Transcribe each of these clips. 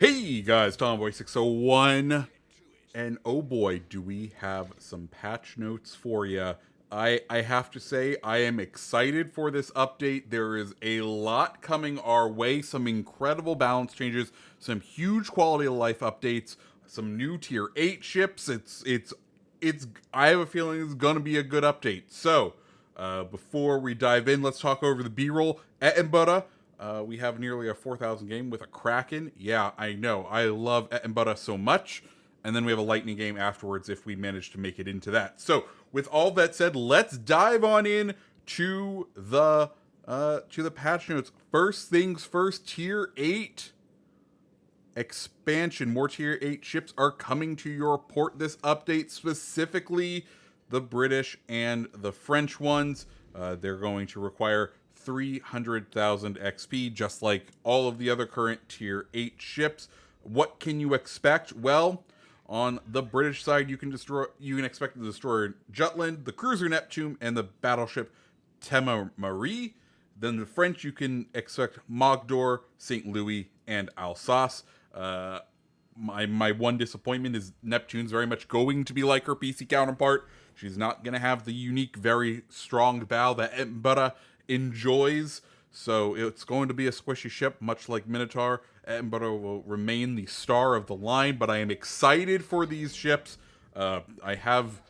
Hey guys, Tomboy601, and oh boy, do we have some patch notes for you. I have to say, I am excited for this update. There is a lot coming our way, some incredible balance changes, some huge quality of life updates, some new tier 8 ships. It's I have a feeling it's gonna be a good update. So, before we dive in, let's talk over the B-roll. Edinburgh, we have nearly a 4,000 game with a Kraken. Yeah, I know. I love Edinburgh so much. And then we have a lightning game afterwards if we manage to make it into that. So, with all that said, let's dive on in to the patch notes. First things first, tier 8 expansion. More tier 8 ships are coming to your port this update, specifically the British and the French ones. They're going to require 300,000 XP, just like all of the other current tier 8 ships. What can you expect? Well, on the British side, you can expect the destroyer Jutland, the cruiser Neptune, and the battleship Tema Marie. Then the French, you can expect Mogdor, St. Louis, and Alsace. My one disappointment is Neptune's very much going to be like her PC counterpart. She's not going to have the unique, very strong bow that Edinburgh enjoys. So it's going to be a squishy ship, much like Minotaur. Edinburgh will remain the star of the line, but I am excited for these ships. I have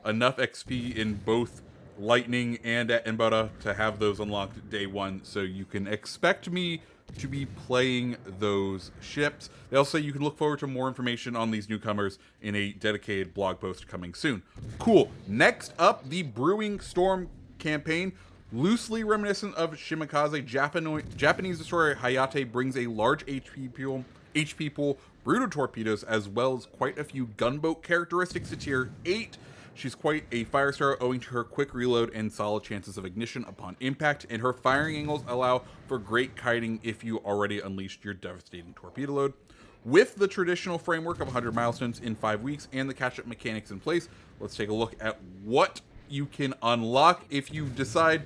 enough XP in both Lightning and Edinburgh to have those unlocked day one, so you can expect me to be playing those ships. They also say you can look forward to more information on these newcomers in a dedicated blog post coming soon. Cool. Next up, the Brewing Storm campaign. Loosely reminiscent of Shimikaze, Japanese destroyer Hayate brings a large HP pool, brutal torpedoes, as well as quite a few gunboat characteristics to tier 8. She's quite a fire starter owing to her quick reload and solid chances of ignition upon impact, and her firing angles allow for great kiting if you already unleashed your devastating torpedo load. With the traditional framework of 100 milestones in 5 weeks and the catch-up mechanics in place, let's take a look at what you can unlock. If you decide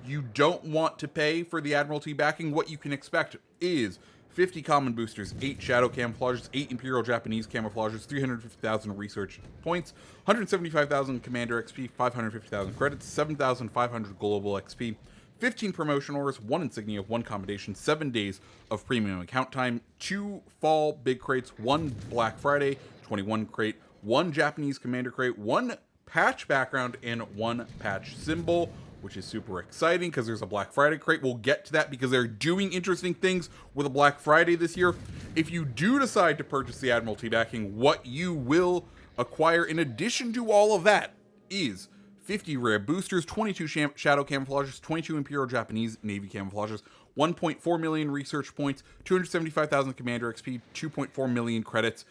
you don't want to pay for the Admiralty backing, what you can expect is 50 common boosters, 8 shadow camouflages, 8 Imperial Japanese camouflages, 350,000 research points, 175,000 commander XP, 550,000 credits, 7,500 global XP, 15 promotion orders, 1 insignia, 1 commendation, 7 days of premium account time, 2 fall big crates, 1 Black Friday, 21 crate, 1 Japanese commander crate, 1 patch background, and 1 patch symbol, which is super exciting because there's a Black Friday crate. We'll get to that because they're doing interesting things with a Black Friday this year. If you do decide to purchase the Admiralty backing, what you will acquire in addition to all of that is 50 rare boosters, 22 shadow camouflages, 22 Imperial Japanese Navy camouflages, 1.4 million research points, 275,000 commander XP, 2.4 million credits,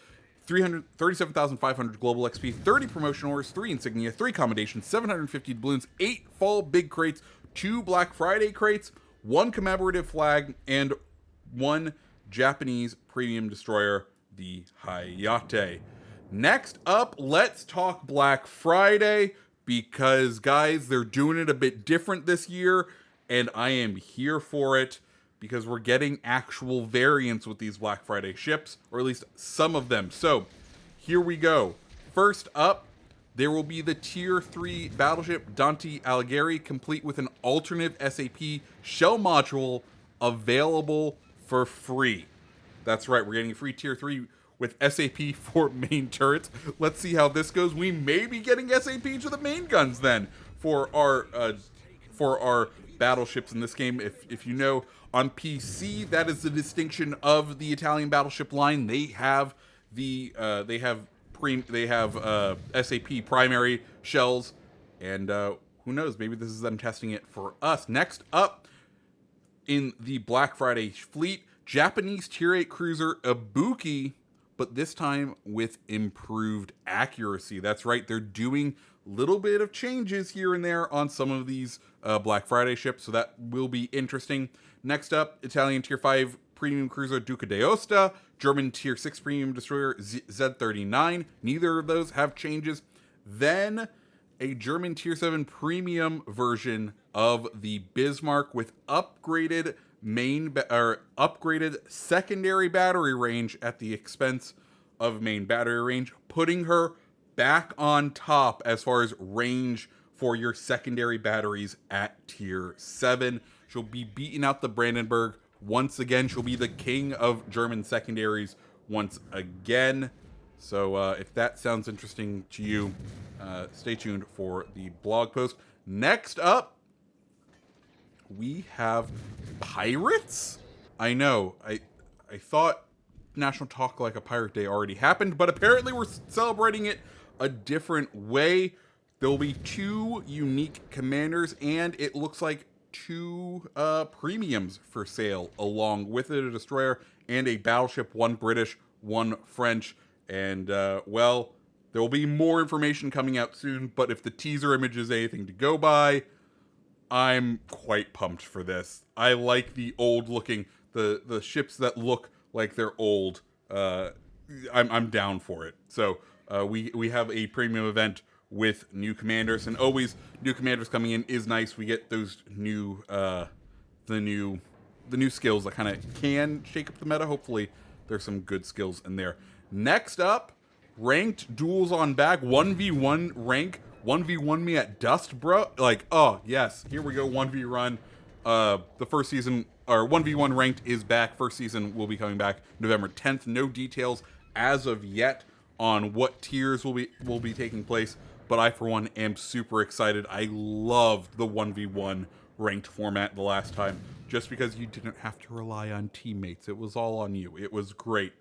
337,500 global XP, 30 promotion orders, 3 insignia, 3 commendations, 750 balloons, 8 fall big crates, 2 Black Friday crates, 1 commemorative flag, and 1 Japanese premium destroyer, the Hayate. Next up, let's talk Black Friday, because guys, they're doing it a bit different this year, and I am here for it. Because we're getting actual variants with these Black Friday ships, or at least some of them. So, here we go. First up, there will be the Tier 3 battleship Dante Alighieri, complete with an alternate SAP shell module available for free. That's right, we're getting a free Tier 3 with SAP for main turrets. Let's see how this goes. We may be getting SAP to the main guns then for our battleships in this game. If you know, on PC, that is the distinction of the Italian battleship line. They have SAP primary shells, and who knows? Maybe this is them testing it for us. Next up, in the Black Friday fleet, Japanese Tier 8 cruiser Ibuki, but this time with improved accuracy. That's right, they're doing little bit of changes here and there on some of these Black Friday ships, so that will be interesting. Next up, Italian Tier 5 premium cruiser Duca d'Aosta, German Tier 6 premium destroyer Z39. Neither of those have changes. Then a German Tier 7 premium version of the Bismarck with upgraded or upgraded secondary battery range at the expense of main battery range, putting her back on top as far as range for your secondary batteries at tier 7. She'll be beating out the Brandenburg once again. She'll be the king of German secondaries once again. So if that sounds interesting to you, stay tuned for the blog post. Next up, we have pirates. I know, I thought National Talk Like a Pirate Day already happened, but apparently we're celebrating it a different way. There will be 2 unique commanders, and it looks like 2 premiums for sale, along with it, a destroyer and a battleship, 1 British, 1 French. And, well, there will be more information coming out soon, but if the teaser image is anything to go by, I'm quite pumped for this. I like the old looking, the ships that look like they're old. I'm down for it. So we have a premium event with new commanders, and always new commanders coming in is nice. We get those new the new skills that kind of can shake up the meta. Hopefully there's some good skills in there. Next up, ranked duels on back, 1v1 rank. 1v1 me at Dust, bro. Like, oh, yes. Here we go, 1v run. The first season, or 1v1 ranked is back. First season will be coming back November 10th. No details as of yet on what tiers will be taking place, but I, for one, am super excited. I loved the 1v1 ranked format the last time, just because you didn't have to rely on teammates. It was all on you. It was great.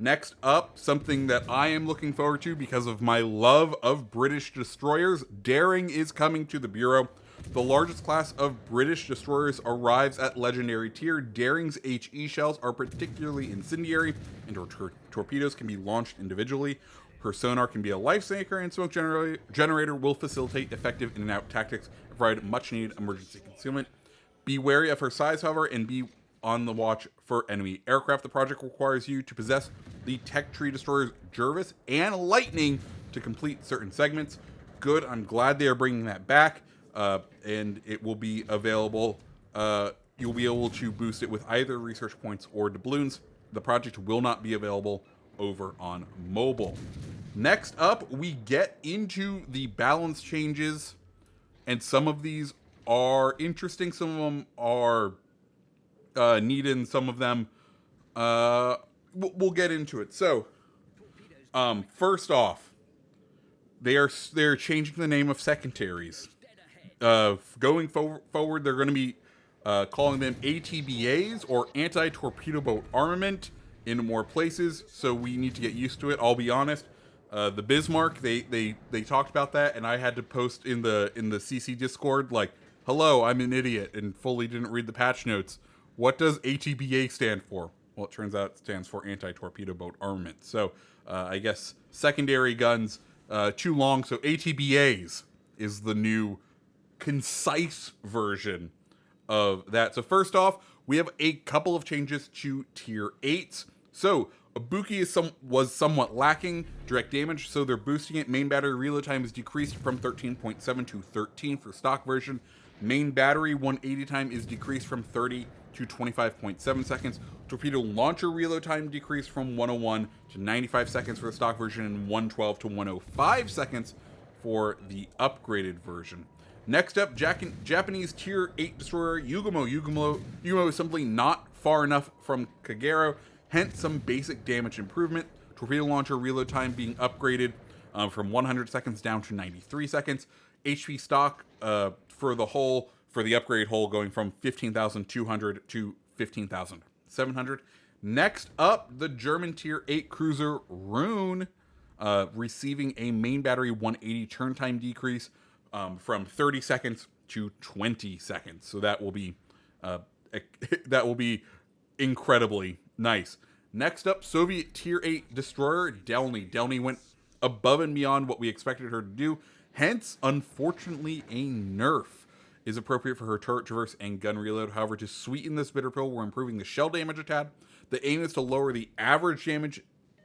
Next up, something that I am looking forward to because of my love of British destroyers. Daring is coming to the Bureau. The largest class of British destroyers arrives at Legendary tier. Daring's HE shells are particularly incendiary, and her torpedoes can be launched individually. Her sonar can be a lifesaver, and smoke generator will facilitate effective in and out tactics and provide much needed emergency concealment. Be wary of her size, however, and be on the watch for enemy aircraft. The project requires you to possess the tech tree destroyers Jervis and Lightning to complete certain segments. Good, I'm glad they are bringing that back, and it will be available. You'll be able to boost it with either research points or doubloons. The project will not be available over on mobile. Next up, we get into the balance changes, and some of these are interesting, some of them are needed, and some of them we'll get into it. So first off, they're changing the name of secondaries. Going forward, they're going to be calling them ATBAs, or anti-torpedo boat armament, in more places, so we need to get used to it. I'll be honest, the Bismarck, they talked about that, and I had to post in the CC Discord, like, hello, I'm an idiot, and fully didn't read the patch notes. What does ATBA stand for? Well, it turns out it stands for anti-torpedo boat armament. So I guess secondary guns, too long, so ATBAs is the new concise version of that. So first off, we have a couple of changes to tier 8s. So Ibuki was somewhat lacking direct damage, so they're boosting it. Main battery reload time is decreased from 13.7 to 13 for stock version. Main battery 180 time is decreased from 30 to 25.7 seconds. Torpedo launcher reload time decreased from 101 to 95 seconds for the stock version, and 112 to 105 seconds for the upgraded version. Next up, Japanese tier 8 destroyer Yugumo. Yugumo is simply not far enough from Kagero, hence some basic damage improvement. Torpedo launcher reload time being upgraded from 100 seconds down to 93 seconds. HP stock for the upgrade hull going from 15,200 to 15,700. Next up, the German tier 8 cruiser Rune, receiving a main battery 180 turn time decrease from 30 seconds to 20 seconds. So that will be incredibly nice. Next up, Soviet tier 8 destroyer Delny. Delny went above and beyond what we expected her to do. Hence, unfortunately, a nerf is appropriate for her turret traverse and gun reload. However, to sweeten this bitter pill, we're improving the shell damage a tad. The aim is to lower the average damage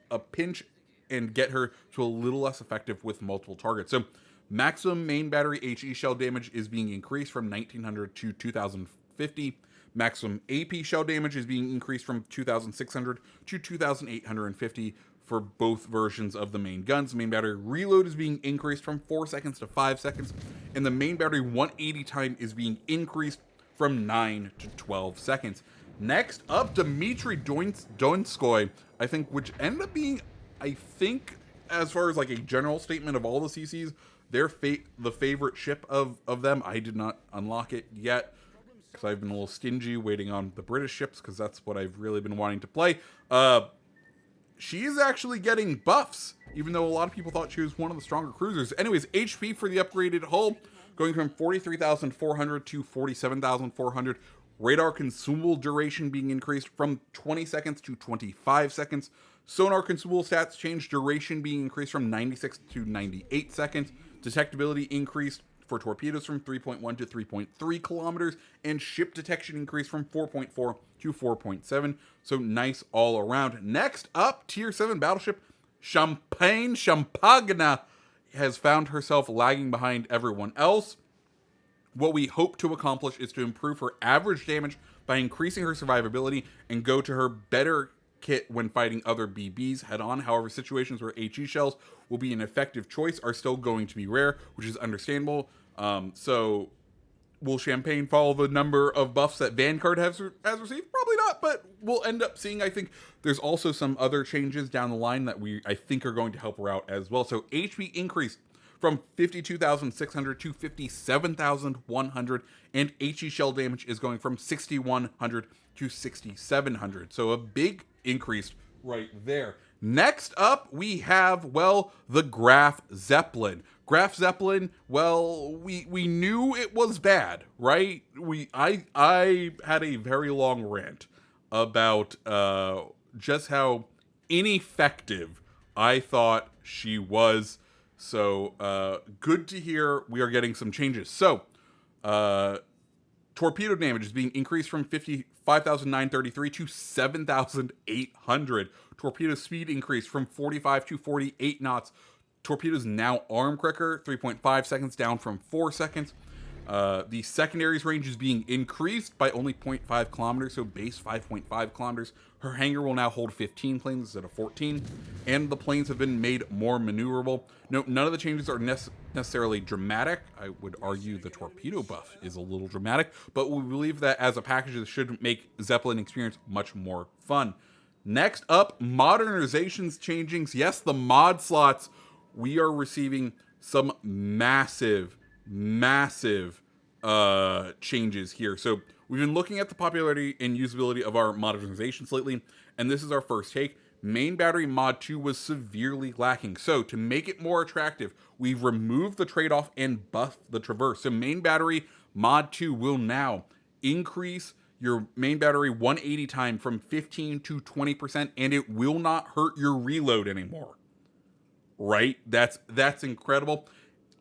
a pinch and get her to a little less effective with multiple targets. So maximum main battery HE shell damage is being increased from 1900 to 2050. Maximum AP shell damage is being increased from 2,600 to 2,850 for both versions of the main guns. Main battery reload is being increased from 4 seconds to 5 seconds, and the main battery 180 time is being increased from 9 to 12 seconds. Next up, Dmitry Donskoy, I think, which ended up being, I think, as far as like a general statement of all the CCs, they're the favorite ship of them. I did not unlock it yet because I've been a little stingy waiting on the British ships because that's what I've really been wanting to play. She is actually getting buffs, even though a lot of people thought she was one of the stronger cruisers. Anyways, HP for the upgraded hull going from 43,400 to 47,400. Radar consumable duration being increased from 20 seconds to 25 seconds. Sonar consumable stats change, duration being increased from 96 to 98 seconds. Detectability increased for torpedoes from 3.1 to 3.3 kilometers, and ship detection increased from 4.4 to 4.7. So nice all around. Next up, Tier 7 battleship Champagne has found herself lagging behind everyone else. What we hope to accomplish is to improve her average damage by increasing her survivability and go to her better kit when fighting other BBs head on. However, situations where HE shells will be an effective choice are still going to be rare, which is understandable. So will Champagne follow the number of buffs that Vanguard has received? Probably not, but we'll end up seeing. I think there's also some other changes down the line that I think are going to help her out as well. So HP increased from 52,600 to 57,100, and HE shell damage is going from 6,100 to 6,700. So a big increase right there. Next up, we have, well, the Graf Zeppelin. Graf Zeppelin, well, we knew it was bad, right? I had a very long rant about just how ineffective I thought she was. So good to hear we are getting some changes. So torpedo damage is being increased from 55,933 to 7,800. Torpedo speed increased from 45 to 48 knots. Torpedoes now arm quicker, 3.5 seconds down from 4 seconds. The secondaries range is being increased by only 0.5 kilometers, so base 5.5 kilometers. Her hangar will now hold 15 planes instead of 14, and the planes have been made more maneuverable. No, none of the changes are necessarily dramatic. I would argue the torpedo buff is a little dramatic, but we believe that as a package, this should make Zeppelin experience much more fun. Next up, modernizations changing. Yes, the mod slots. We are receiving some massive changes here. So we've been looking at the popularity and usability of our modernizations lately, and this is our first take. Main battery mod 2 was severely lacking. So to make it more attractive, we've removed the trade-off and buffed the traverse. So main battery mod 2 will now increase your main battery 180 time from 15 to 20%, and it will not hurt your reload anymore. Right? That's incredible.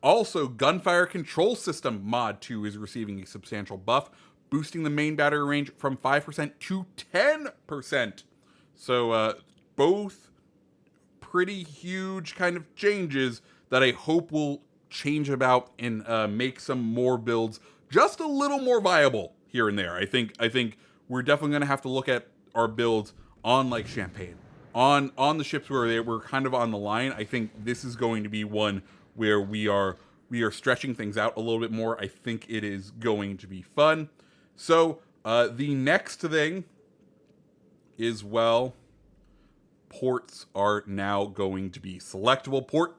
Also, gunfire control system mod 2 is receiving a substantial buff, boosting the main battery range from 5% to 10%. So both pretty huge kind of changes that I hope will change about and make some more builds just a little more viable here and there. I think we're definitely going to have to look at our builds on like Champagne. On the ships where they were kind of on the line. I think this is going to be one where we are stretching things out a little bit more. I think it is going to be fun. So the next thing is, well, ports are now going to be selectable. Port,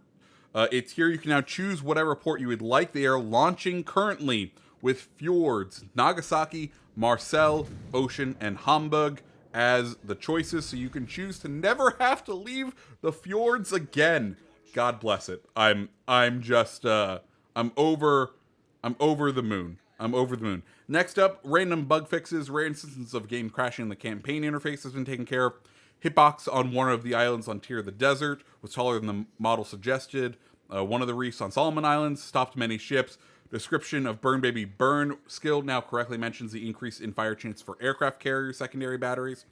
it's here. You can now choose whatever port you would like. They are launching currently with Fjords, Nagasaki, Marseille, Ocean, and Hamburg as the choices, so you can choose to never have to leave the fjords again. God bless it. I'm over the moon. I'm over the moon. Next up, random bug fixes. Rare instances of game crashing in the campaign interface has been taken care of. Hitbox on one of the islands on Tier of the Desert was taller than the model suggested. One of the reefs on Solomon Islands stopped many ships. Description of Burn Baby Burn skill now correctly mentions the increase in fire chance for aircraft carrier secondary batteries.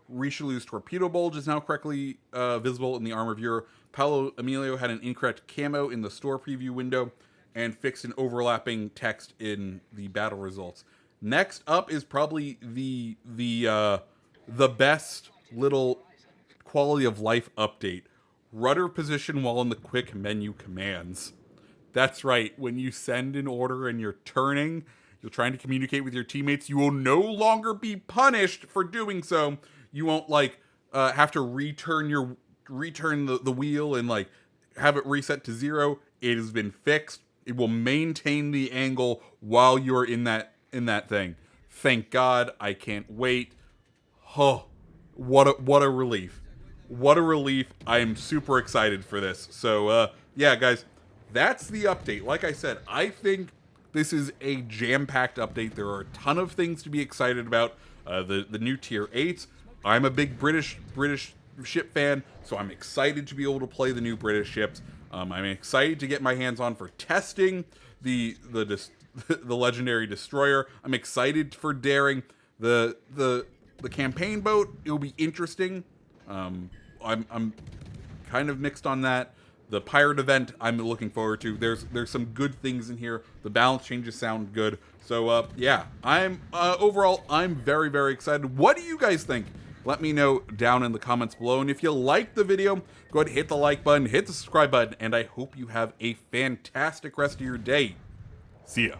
Richelieu's torpedo bulge is now correctly visible in the armor viewer. Paolo Emilio had an incorrect camo in the store preview window and fixed an overlapping text in the battle results. Next up is probably the best little quality of life update. Rudder position while in the quick menu commands. That's right. When you send an order and you're turning, you're trying to communicate with your teammates, you will no longer be punished for doing so. You won't like have to return the wheel and like have it reset to 0. It has been fixed. It will maintain the angle while you're in that thing. Thank God. I can't wait. Oh, what a relief. What a relief. I am super excited for this. So yeah, guys, that's the update. Like I said, I think this is a jam-packed update. There are a ton of things to be excited about. The new tier 8s. I'm a big British ship fan, so I'm excited to be able to play the new British ships. I'm excited to get my hands on for testing the legendary destroyer. I'm excited for daring the campaign boat. It'll be interesting. I'm kind of mixed on that. The pirate event I'm looking forward to. There's some good things in here. The balance changes sound good. So yeah, I'm overall I'm very, very excited. What do you guys think? Let me know down in the comments below. And if you liked the video, go ahead and hit the like button, hit the subscribe button, and I hope you have a fantastic rest of your day. See ya.